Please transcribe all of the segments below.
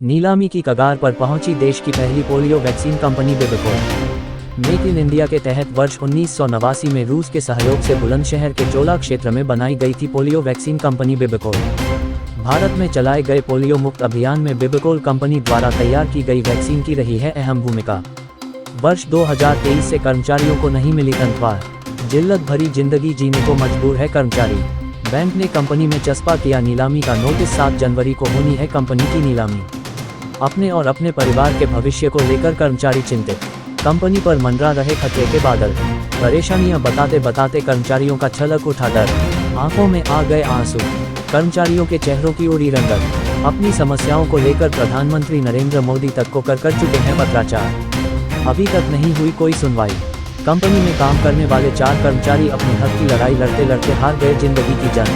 नीलामी की कगार पर पहुंची देश की पहली polio vaccine company Bibcol. Make in India के तहत वर्ष 1989 में रूस के सहयोग से बुलंदशहर के चोला क्षेत्र में बनाई गई थी पोलियो वैक्सीन कंपनी बिबकोल। भारत में चलाए गए पोलियो मुक्त अभियान में बिबकोल कंपनी द्वारा तैयार की गई वैक्सीन की रही है अहम भूमिका। वर्ष 2023 से कर्मचारियों को नहीं मिली तनख्वाह, जिल्लत भरी जिंदगी जीने को मजबूर है कर्मचारी। बैंक ने कंपनी में चस्पा किया नीलामी का नोटिस। 7 जनवरी को होनी है कंपनी की नीलामी। अपने और अपने परिवार के भविष्य को लेकर कर्मचारी चिंतित, कंपनी पर मंडरा रहे खतरे के बादल। परेशानियां बताते बताते कर्मचारियों का छलक उठा डर, आंखों में आ गए आंसू, कर्मचारियों के चेहरों की उड़ी रंगत। अपनी समस्याओं को लेकर प्रधानमंत्री नरेंद्र मोदी तक को कर चुके हैं पत्राचार, अभी तक नहीं हुई कोई सुनवाई। कंपनी में काम करने वाले 4 कर्मचारी अपने हक की लड़ाई लड़ते लड़ते हार गए जिंदगी की जंग।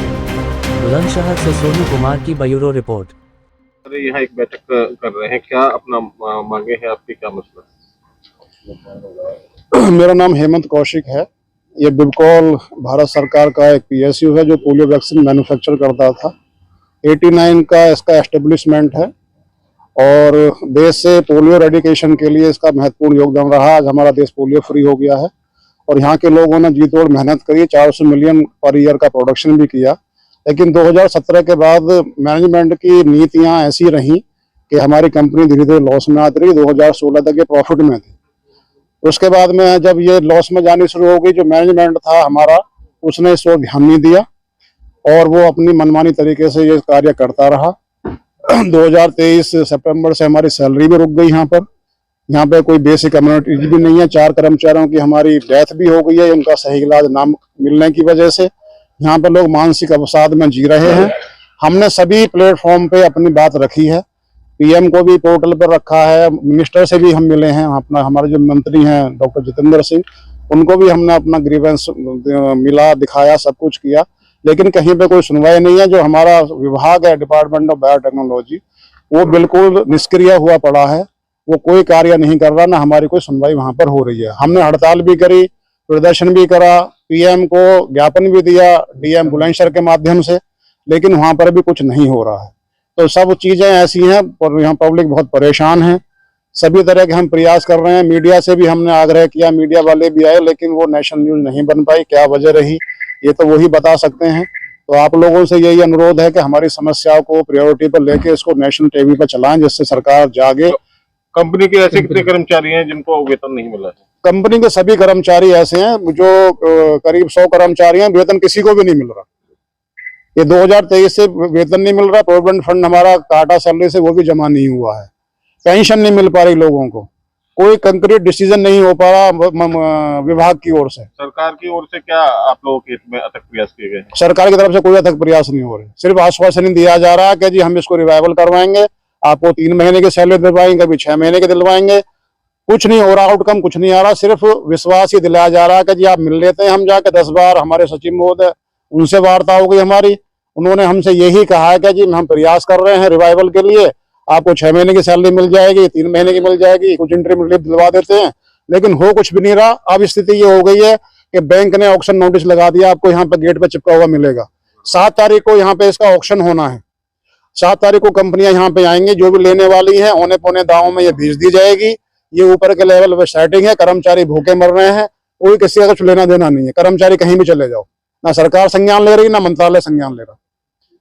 बुलंदशहर से सोनू कुमार की ब्यूरो रिपोर्ट। यहाँ एक बैठक कर रहे हैं, क्या अपना मांगे हैं आपकी, क्या मसला है? मेरा नाम हेमंत कौशिक है। ये बिबकोल भारत सरकार का एक पीएसयू है जो पोलियो वैक्सीन मैन्युफैक्चर करता था। 89 का इसका एस्टेब्लिशमेंट है और देश से पोलियो रेडिकेशन के लिए इसका महत्वपूर्ण योगदान रहा। आज हमारा देश पोलियो फ्री हो गया है और यहाँ के लोगों ने जी तोड़ मेहनत करी। 400 मिलियन पर ईयर का प्रोडक्शन भी किया। लेकिन 2017 के बाद मैनेजमेंट की नीतियां ऐसी रहीं कि हमारी कंपनी धीरे धीरे लॉस में आती रही। 2016 तक ये प्रॉफिट में थी। उसके बाद में जब ये लॉस में जानी शुरू हो गई, जो मैनेजमेंट था हमारा उसने इस वक्त ध्यान नहीं दिया और वो अपनी मनमानी तरीके से ये कार्य करता रहा। 2023 सितंबर से हमारी सैलरी भी रुक गई। यहाँ पे कोई बेसिक कम्युनिटीज भी नहीं है। 4 कर्मचारियों की हमारी डेथ भी हो गई है उनका सही इलाज ना मिलने की वजह से। यहाँ पे लोग मानसिक अवसाद में जी रहे हैं। हमने सभी प्लेटफॉर्म पे अपनी बात रखी है, पीएम को भी पोर्टल पर रखा है, मिनिस्टर से भी हम मिले हैं। हमारे जो मंत्री हैं डॉक्टर जितेंद्र सिंह, उनको भी हमने अपना ग्रीवेंस मिला, दिखाया, सब कुछ किया, लेकिन कहीं पे कोई सुनवाई नहीं है। जो हमारा विभाग है डिपार्टमेंट ऑफ बायोटेक्नोलॉजी, वो बिल्कुल निष्क्रिय हुआ पड़ा है। वो कोई कार्य नहीं कर रहा, ना हमारी कोई सुनवाई वहां पर हो रही है। हमने हड़ताल भी करी, प्रदर्शन भी करा, पीएम को ज्ञापन भी दिया डीएम बुलंदशहर के माध्यम से, लेकिन वहां पर भी कुछ नहीं हो रहा है। तो सब चीजें ऐसी हैं और यहाँ पब्लिक बहुत परेशान है। सभी तरह के हम प्रयास कर रहे हैं। मीडिया से भी हमने आग्रह किया, मीडिया वाले भी आए, लेकिन वो नेशनल न्यूज नहीं बन पाई। क्या वजह रही ये तो वही बता सकते हैं। तो आप लोगों से यही अनुरोध है कि हमारी समस्याओं को प्रायोरिटी पर लेके इसको नेशनल टीवी पर चलाएं, जिससे सरकार जागे। कंपनी के ऐसे कितने कर्मचारी हैं जिनको वेतन नहीं मिला है? कंपनी के सभी कर्मचारी ऐसे हैं जो करीब 100 कर्मचारी हैं, वेतन किसी को भी नहीं मिल रहा। ये 2023 से वेतन नहीं मिल रहा। प्रोविडेंट फंड हमारा काटा सैलरी से वो भी जमा नहीं हुआ है। पेंशन नहीं मिल पा रही लोगों को। कोई कंक्रीट डिसीजन नहीं हो पा रहा विभाग की ओर से। सरकार की ओर से क्या आप लोगों के इसमें अथक प्रयास किए गए? सरकार की तरफ से कोई अथक प्रयास नहीं हो रहे। सिर्फ आश्वासन दिया जा रहा है कि जी हम इसको रिवाइवल करवाएंगे, आपको 3 महीने की सैलरी दिलवाएंगे, कभी 6 महीने की दिलवाएंगे। कुछ नहीं हो रहा, आउटकम कुछ नहीं आ रहा। सिर्फ विश्वास ही दिलाया जा रहा है कि जी आप मिल लेते हैं। हम जाके 10 बार हमारे सचिव महोदय, उनसे वार्ता हो गई हमारी। उन्होंने हमसे यही कहा है कि जी हम प्रयास कर रहे हैं रिवाइवल के लिए, आपको 6 महीने की सैलरी मिल जाएगी, 3 महीने की मिल जाएगी, कुछ इंटरिम रिलीफ दिलवा देते हैं, लेकिन हो कुछ भी नहीं रहा। अब स्थिति ये हो गई है कि बैंक ने ऑक्शन नोटिस लगा दिया, आपको यहाँ पे गेट पे चिपका हुआ मिलेगा। 7 तारीख को यहाँ पे इसका ऑक्शन होना है। 7 तारीख को कंपनियां यहाँ पे आएंगी, जो भी लेने वाली है औने पौने दावों में ये भेज दी जाएगी। ये ऊपर के लेवल पे सेटिंग है। कर्मचारी भूखे मर रहे हैं, कोई किसी का कुछ लेना देना नहीं है। कर्मचारी कहीं भी चले जाओ, ना सरकार संज्ञान ले रही, ना मंत्रालय संज्ञान ले रहा।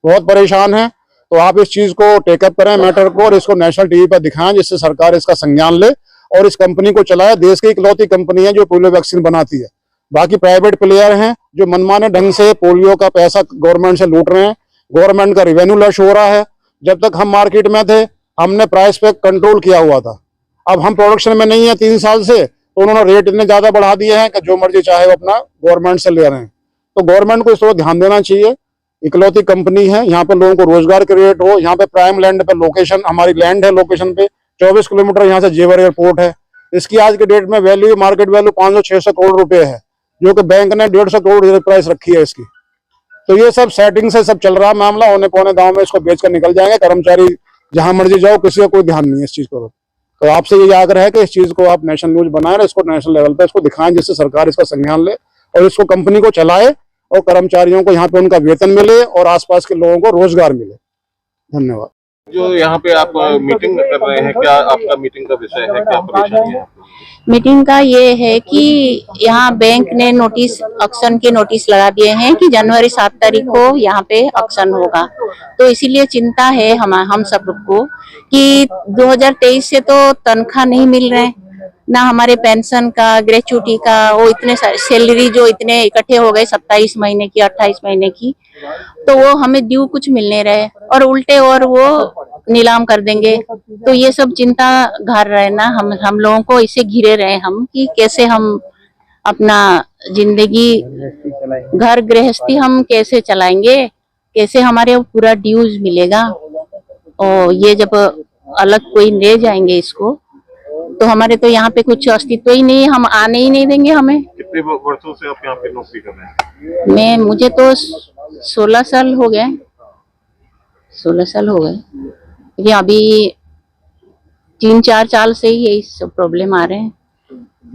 बहुत परेशान है। तो आप इस चीज को टेकअप करें मैटर को और इसको नेशनल टीवी पर दिखाएं, जिससे सरकार इसका संज्ञान ले और इस कंपनी को चलाए। देश की इकलौती कंपनी है जो पोलियो वैक्सीन बनाती है। बाकी प्राइवेट प्लेयर हैं जो मनमाने ढंग से पोलियो का पैसा गवर्नमेंट से लूट रहे हैं। गवर्नमेंट का रेवेन्यू लॉस हो रहा है। जब तक हम मार्केट में थे हमने प्राइस पे कंट्रोल किया हुआ था। अब हम प्रोडक्शन में नहीं है 3 साल से, तो उन्होंने रेट इतने ज्यादा बढ़ा दिए हैं कि जो मर्जी चाहे वो अपना गवर्नमेंट से ले रहे हैं। तो गवर्नमेंट को इस पर ध्यान देना चाहिए। इकलौती कंपनी है, यहाँ पे लोगों को रोजगार क्रिएट हो। यहाँ पे प्राइम लैंड पे लोकेशन, हमारी लैंड है लोकेशन पे, 24 किलोमीटर यहाँ से जेवर एयरपोर्ट है। इसकी आज के डेट में वैल्यू, मार्केट वैल्यू 500-600 करोड़ रुपए है, जो कि बैंक ने 150 करोड़ प्राइस रखी है इसकी। तो ये सब सेटिंग से सब चल रहा मामला। औने पौने दाव में इसको बेच कर निकल जाएंगे कर्मचारी। जहां मर्जी जाओ, किसी का कोई ध्यान नहीं है इस चीज को। तो आपसे ये आग्रह है कि इस चीज को आप नेशनल न्यूज बनाएं, इसको नेशनल लेवल पे इसको दिखाएं, जिससे सरकार इसका संज्ञान ले और इसको कंपनी को चलाए और कर्मचारियों को यहाँ पे उनका वेतन मिले और आसपास के लोगों को रोजगार मिले। धन्यवाद। जो यहाँ पे आप मीटिंग कर रहे हैं, क्या आपका मीटिंग का विषय है, क्या परेशानी है? मीटिंग का ये है कि यहाँ बैंक ने नोटिस ऑक्शन के नोटिस लगा दिए हैं कि जनवरी 7 तारीख को यहाँ पे ऑक्शन होगा। तो इसीलिए चिंता है हम सब को कि 2023 से तो तनख्वाह नहीं मिल रहे, ना हमारे पेंशन का, ग्रेचुटी का, वो इतने सारे सैलरी जो इतने इकट्ठे हो गए 27 महीने की, 28 महीने की, तो वो हमें ड्यू कुछ मिल नहीं रहे और उल्टे और वो नीलाम कर देंगे। तो ये सब चिंता घर रहे ना, हम लोगों को इसे घिरे रहे हम कि कैसे हम अपना जिंदगी घर गृहस्थी हम कैसे चलाएंगे, कैसे हमारे पूरा ड्यूज मिलेगा। और ये जब अलग कोई ले जाएंगे इसको तो हमारे तो यहाँ पे कुछ अस्तित्व ही नहीं, हम आने ही नहीं देंगे हमें। कितने वर्षों से आप यहाँ पे नौकरी कर रहे हैं? मुझे तो 16 साल हो गए, 16 साल हो गए। ये अभी 3-4 साल से ही यही सब प्रॉब्लम आ रहे हैं।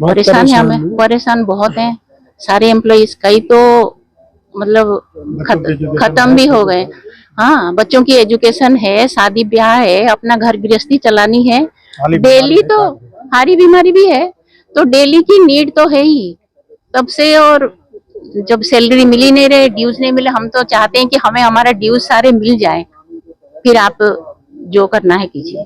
परेशान है हमें, परेशान बहुत हैं सारे एम्प्लॉइज। कई तो मतलब खत्म भी हो गए। हाँ, बच्चों की एजुकेशन है, शादी ब्याह है, अपना घर गृहस्थी चलानी है, डेली तो हारी बीमारी भी है, तो डेली की नीड तो है ही तब से। और जब सैलरी मिल ही नहीं रहे, ड्यूज नहीं मिले, हम तो चाहते हैं कि हमें हमारा ड्यूज सारे मिल जाए, फिर आप जो करना है कीजिए।